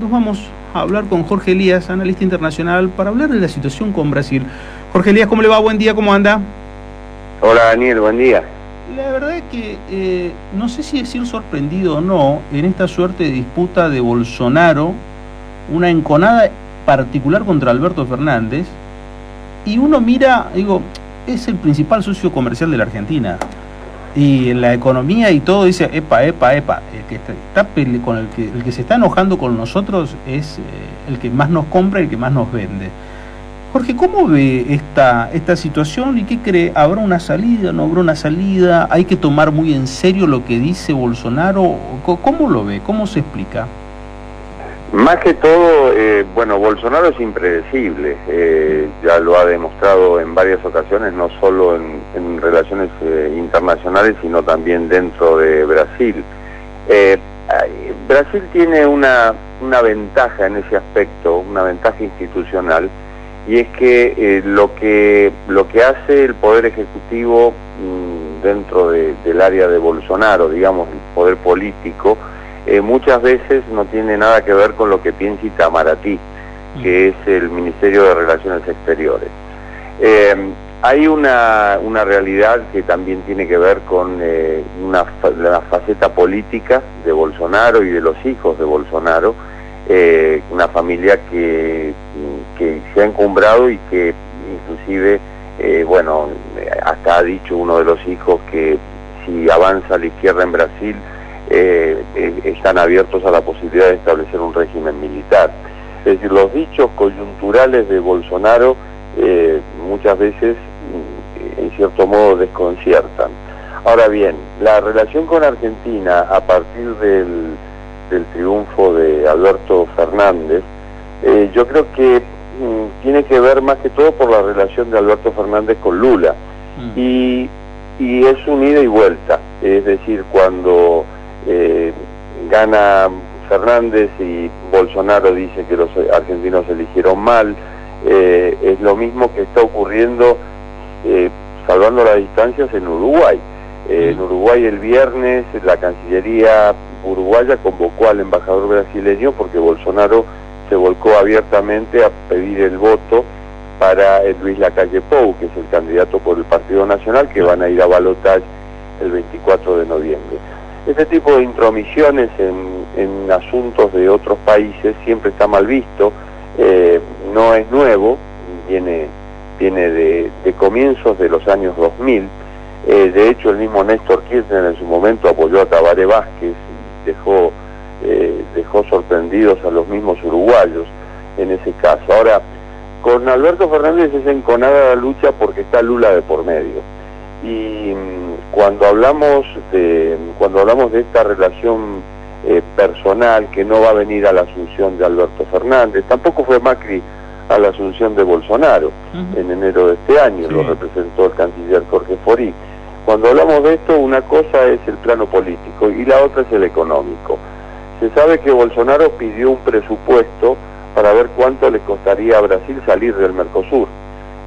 Nos vamos a hablar con Jorge Elías, analista internacional, para hablar de la situación con Brasil. Jorge Elías, ¿cómo le va? Buen día, ¿cómo anda? Hola Daniel, buen día. La verdad es que no sé si decir sorprendido o no en esta suerte de disputa de Bolsonaro, una enconada particular contra Alberto Fernández, y uno mira, digo, es el principal socio comercial de la Argentina. Y en la economía y todo dice, epa, el que el que se está enojando con nosotros es el que más nos compra y el que más nos vende. Jorge, ¿cómo ve esta situación y qué cree? ¿Habrá una salida, no habrá una salida? ¿Hay que tomar muy en serio lo que dice Bolsonaro? ¿Cómo lo ve? ¿Cómo se explica? Más que todo, bueno, Bolsonaro es impredecible, ya lo ha demostrado en varias ocasiones, no solo en relaciones internacionales, sino también dentro de Brasil. Brasil tiene una ventaja en ese aspecto, una ventaja institucional, y es que lo que hace el Poder Ejecutivo dentro del área de Bolsonaro, digamos, el poder político, muchas veces no tiene nada que ver con lo que piensa Itamaraty, que es el Ministerio de Relaciones Exteriores. Hay una realidad que también tiene que ver con la faceta política de Bolsonaro y de los hijos de Bolsonaro, una familia que se ha encumbrado y que inclusive, bueno, hasta ha dicho uno de los hijos que si avanza la izquierda en Brasil, están abiertos a la posibilidad de establecer un régimen militar. Es decir, los dichos coyunturales de Bolsonaro muchas veces, en cierto modo, desconciertan. Ahora bien, la relación con Argentina a partir del triunfo de Alberto Fernández, yo creo que tiene que ver más que todo por la relación de Alberto Fernández con Lula, y es un ida y vuelta, es decir, cuando gana Fernández y Bolsonaro dice que los argentinos eligieron mal, es lo mismo que está ocurriendo, salvando las distancias, en Uruguay. En Uruguay el viernes la Cancillería uruguaya convocó al embajador brasileño porque Bolsonaro se volcó abiertamente a pedir el voto para Luis Lacalle Pou, que es el candidato por el Partido Nacional, que van a ir a balotaje el 24 de noviembre. Este tipo de intromisiones en asuntos de otros países siempre está mal visto, no es nuevo, viene de comienzos de los años 2000, de hecho el mismo Néstor Kirchner en su momento apoyó a Tabaré Vázquez y dejó sorprendidos a los mismos uruguayos en ese caso. Ahora, con Alberto Fernández es enconada la lucha porque está Lula de por medio. Y cuando hablamos de esta relación personal, que no va a venir a la asunción de Alberto Fernández, tampoco fue Macri a la asunción de Bolsonaro en enero de este año, sí. Lo representó el canciller Jorge Forí. Cuando hablamos de esto, una cosa es el plano político y la otra es el económico. Se sabe que Bolsonaro pidió un presupuesto para ver cuánto le costaría a Brasil salir del Mercosur,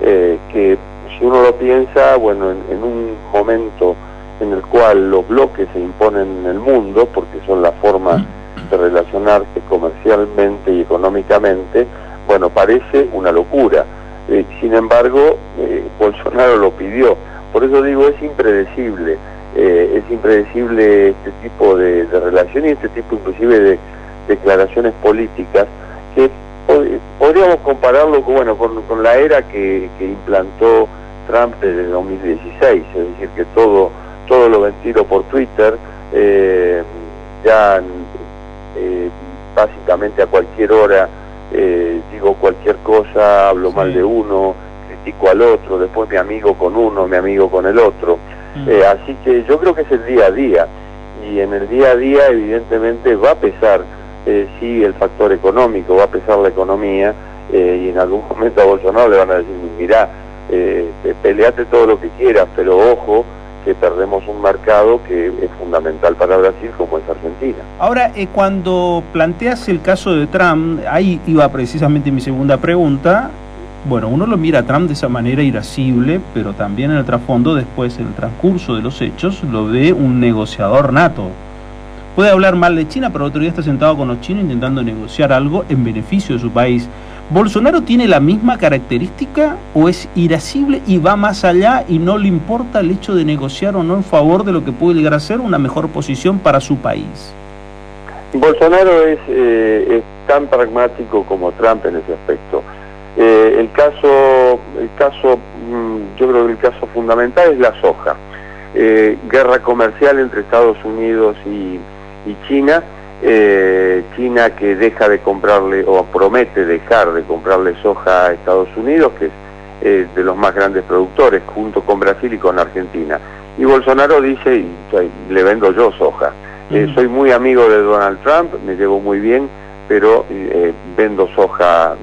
que si uno lo piensa, bueno, en un momento en el cual los bloques se imponen en el mundo, porque son la forma de relacionarse comercialmente y económicamente, bueno, parece una locura. Sin embargo, Bolsonaro lo pidió. Por eso digo, es impredecible este tipo de relación y este tipo inclusive de declaraciones políticas que podríamos compararlo con la era que implantó Trump desde 2016, es decir, que todo lo ventilo por Twitter, básicamente a cualquier hora digo cualquier cosa, hablo mal de uno, critico al otro, después me amigo con uno, me amigo con el otro. Así que yo creo que es el día a día, y en el día a día evidentemente va a pesar sí el factor económico, va a pesar la economía, y en algún momento a Bolsonaro le van a decir, mirá, peleate todo lo que quieras, pero ojo que perdemos un mercado que es fundamental para Brasil, como es Argentina. Ahora, cuando planteas el caso de Trump, ahí iba precisamente mi segunda pregunta. Bueno, uno lo mira a Trump de esa manera irascible, pero también en el trasfondo, después, en el transcurso de los hechos, lo ve un negociador nato. puede hablar mal de China, pero el otro día está sentado con los chinos intentando negociar algo en beneficio de su país. ¿Bolsonaro tiene la misma característica o es irascible y va más allá y no le importa el hecho de negociar o no en favor de lo que puede llegar a ser una mejor posición para su país? Bolsonaro es tan pragmático como Trump en ese aspecto. Yo creo que el caso fundamental es la soja. Guerra comercial entre Estados Unidos y China. China que deja de comprarle o promete dejar de comprarle soja a Estados Unidos, que es de los más grandes productores, junto con Brasil y con Argentina. Y Bolsonaro dice, le vendo yo soja. Soy muy amigo de Donald Trump, me llevo muy bien, pero le vendo soja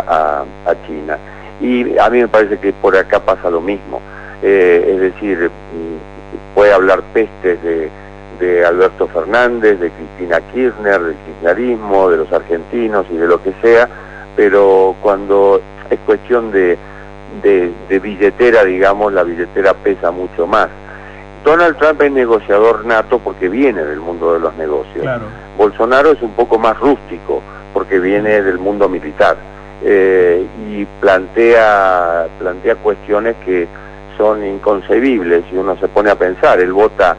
a China. Y a mí me parece que por acá pasa lo mismo. Es decir, puede hablar pestes de Alberto Fernández, de Cristina Kirchner, del kirchnerismo, de los argentinos y de lo que sea, pero cuando es cuestión de billetera, digamos, la billetera pesa mucho más. Donald Trump es negociador nato porque viene del mundo de los negocios. Claro. Bolsonaro es un poco más rústico porque viene del mundo militar y plantea cuestiones que son inconcebibles si uno se pone a pensar. Él vota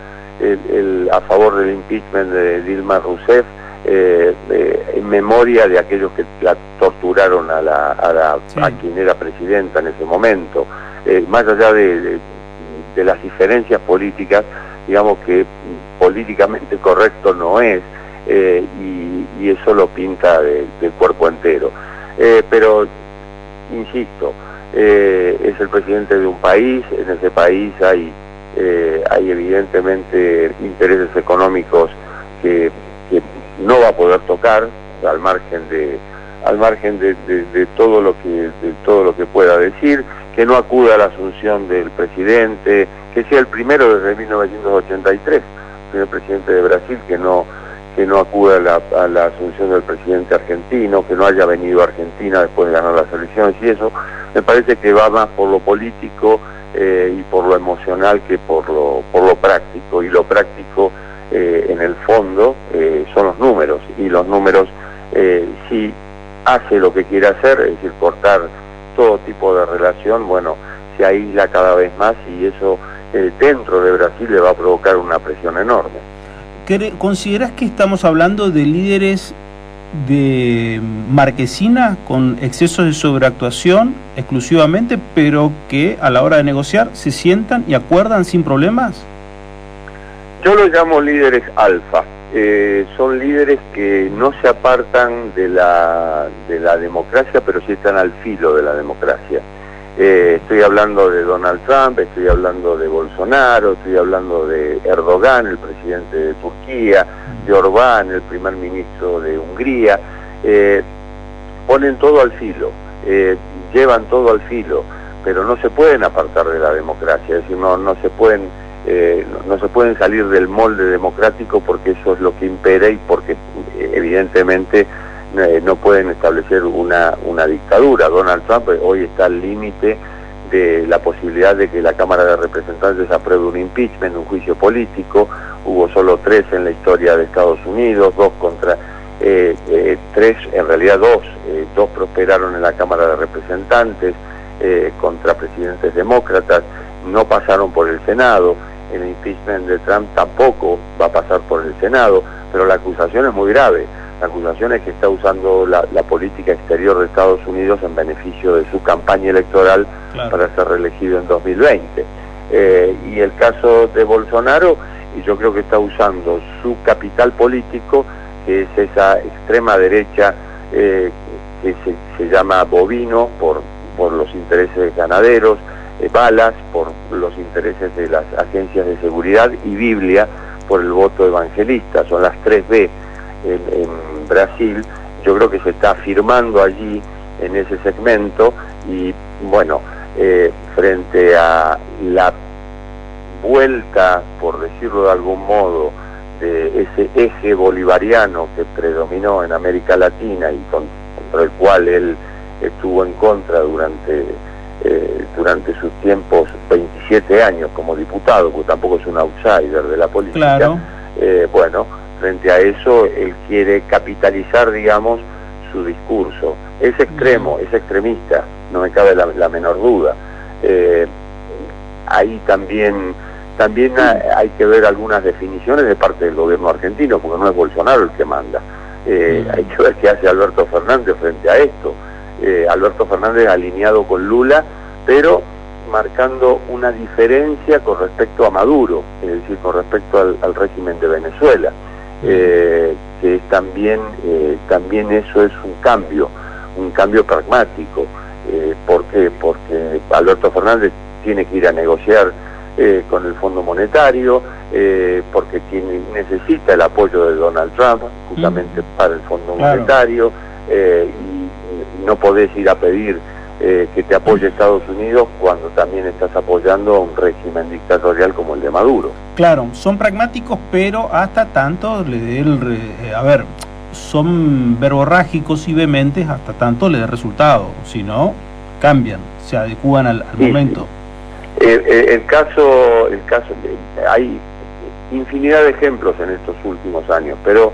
a favor del impeachment de Dilma Rousseff en memoria de aquellos que la torturaron a quien era presidenta en ese momento. Más allá de las diferencias políticas, digamos que políticamente correcto no es, y eso lo pinta del cuerpo entero. Pero, insisto, es el presidente de un país, en ese país hay evidentemente intereses económicos que no va a poder tocar al margen de todo lo que pueda decir, que no acuda a la asunción del presidente, que sea el primero desde 1983, el primer presidente de Brasil que no acuda a la asunción del presidente argentino, que no haya venido a Argentina después de ganar las elecciones, y eso me parece que va más por lo político y por lo emocional que por lo práctico, y lo práctico en el fondo son los números, y los números si hace lo que quiere hacer, es decir, cortar todo tipo de relación, bueno, se aísla cada vez más, y eso dentro de Brasil le va a provocar una presión enorme. ¿Considerás que estamos hablando de líderes de marquesina con excesos de sobreactuación exclusivamente, pero que a la hora de negociar se sientan y acuerdan sin problemas? Yo los llamo líderes alfa. Son líderes que no se apartan de la democracia, pero sí están al filo de la democracia. Estoy hablando de Donald Trump, estoy hablando de Bolsonaro, estoy hablando de Erdogan, el presidente de Turquía, de Orbán, el primer ministro de Hungría. Ponen todo al filo, llevan todo al filo, pero no se pueden apartar de la democracia, es decir, no se pueden salir del molde democrático, porque eso es lo que impera y porque evidentemente no pueden establecer una dictadura. Donald Trump hoy está al límite de la posibilidad de que la Cámara de Representantes apruebe un impeachment, un juicio político. Hubo solo 3 en la historia de Estados Unidos, 2 prosperaron en la Cámara de Representantes contra presidentes demócratas, no pasaron por el Senado. El impeachment de Trump tampoco va a pasar por el Senado, pero la acusación es muy grave. La acusación es que está usando la política exterior de Estados Unidos en beneficio de su campaña electoral, claro, para ser reelegido en 2020. Y el caso de Bolsonaro, yo creo que está usando su capital político, que es esa extrema derecha que se llama bovino por los intereses ganaderos, balas por los intereses de las agencias de seguridad, y Biblia por el voto evangelista. Son las 3B en Brasil. Yo creo que se está afirmando allí en ese segmento, y bueno, frente a la vuelta, por decirlo de algún modo, de ese eje bolivariano que predominó en América Latina y contra el cual él estuvo en contra durante sus tiempos, 27 años como diputado, porque tampoco es un outsider de la política. Claro. Bueno, frente a eso, él quiere capitalizar, digamos, su discurso. Es extremo, es extremista, no me cabe la menor duda. Ahí también hay que ver algunas definiciones de parte del gobierno argentino, porque no es Bolsonaro el que manda. Hay que ver qué hace Alberto Fernández frente a esto. Alberto Fernández alineado con Lula, pero marcando una diferencia con respecto a Maduro, es decir, con respecto al régimen de Venezuela, que es también eso es un cambio pragmático. ¿Por qué? Porque Alberto Fernández tiene que ir a negociar con el Fondo Monetario, porque necesita el apoyo de Donald Trump justamente para el Fondo Monetario, y no podés ir a pedir que te apoye Estados Unidos cuando también estás apoyando a un régimen dictatorial como el de Maduro. Claro, son pragmáticos, pero hasta tanto le dé son verborrágicos y vehementes hasta tanto le dé resultado, si no, cambian, se adecúan al momento. El caso, hay infinidad de ejemplos en estos últimos años, pero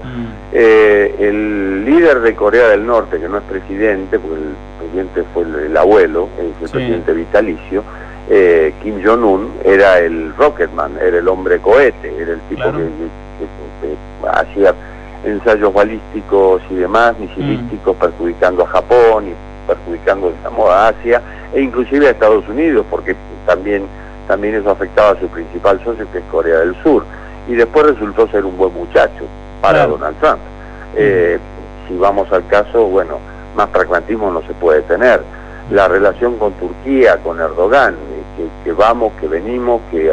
el líder de Corea del Norte, que no es presidente, porque el presidente fue el abuelo, el presidente vitalicio, Kim Jong-un, era el Rocketman, era el hombre cohete, era el tipo que hacía ensayos balísticos y demás, misilísticos, perjudicando a Japón y perjudicando, digamos, a Asia, e inclusive a Estados Unidos, porque también eso afectaba a su principal socio, que es Corea del Sur, y después resultó ser un buen muchacho para Donald Trump. Si vamos al caso, bueno, más pragmatismo no se puede tener. La relación con Turquía, con Erdogan, que vamos, que venimos, que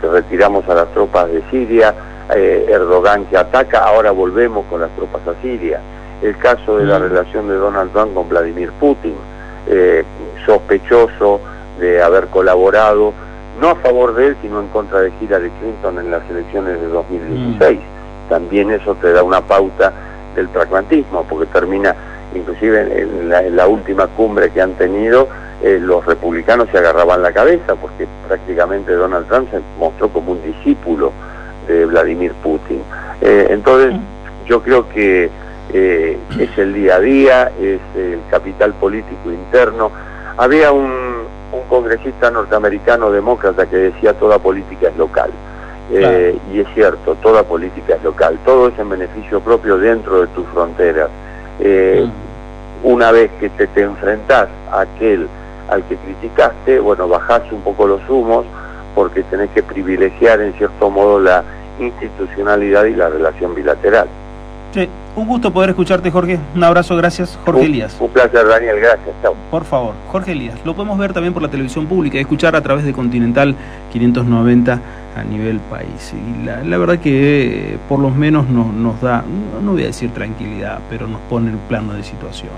retiramos a las tropas de Siria, Erdogan que ataca, ahora volvemos con las tropas a Siria. El caso de la relación de Donald Trump con Vladimir Putin, sospechoso de haber colaborado, no a favor de él, sino en contra de Hillary Clinton en las elecciones de 2016. También eso te da una pauta del pragmatismo, porque termina, inclusive en la última cumbre que han tenido, los republicanos se agarraban la cabeza, porque prácticamente Donald Trump se mostró como un discípulo de Vladimir Putin. Entonces, yo creo que es el día a día, es el capital político interno. Había un congresista norteamericano demócrata que decía toda política es local. Y es cierto, toda política es local, todo es en beneficio propio dentro de tus fronteras. Una vez que te enfrentás a aquel al que criticaste, bueno, bajás un poco los humos, porque tenés que privilegiar en cierto modo la institucionalidad y la relación bilateral. Sí, un gusto poder escucharte, Jorge. Un abrazo, gracias. Jorge Elías. Un placer, Daniel, gracias. Chao. Por favor, Jorge Elías. Lo podemos ver también por la televisión pública y escuchar a través de Continental 590 a nivel país. Y la verdad que por lo menos nos da, no voy a decir tranquilidad, pero nos pone en plano de situación.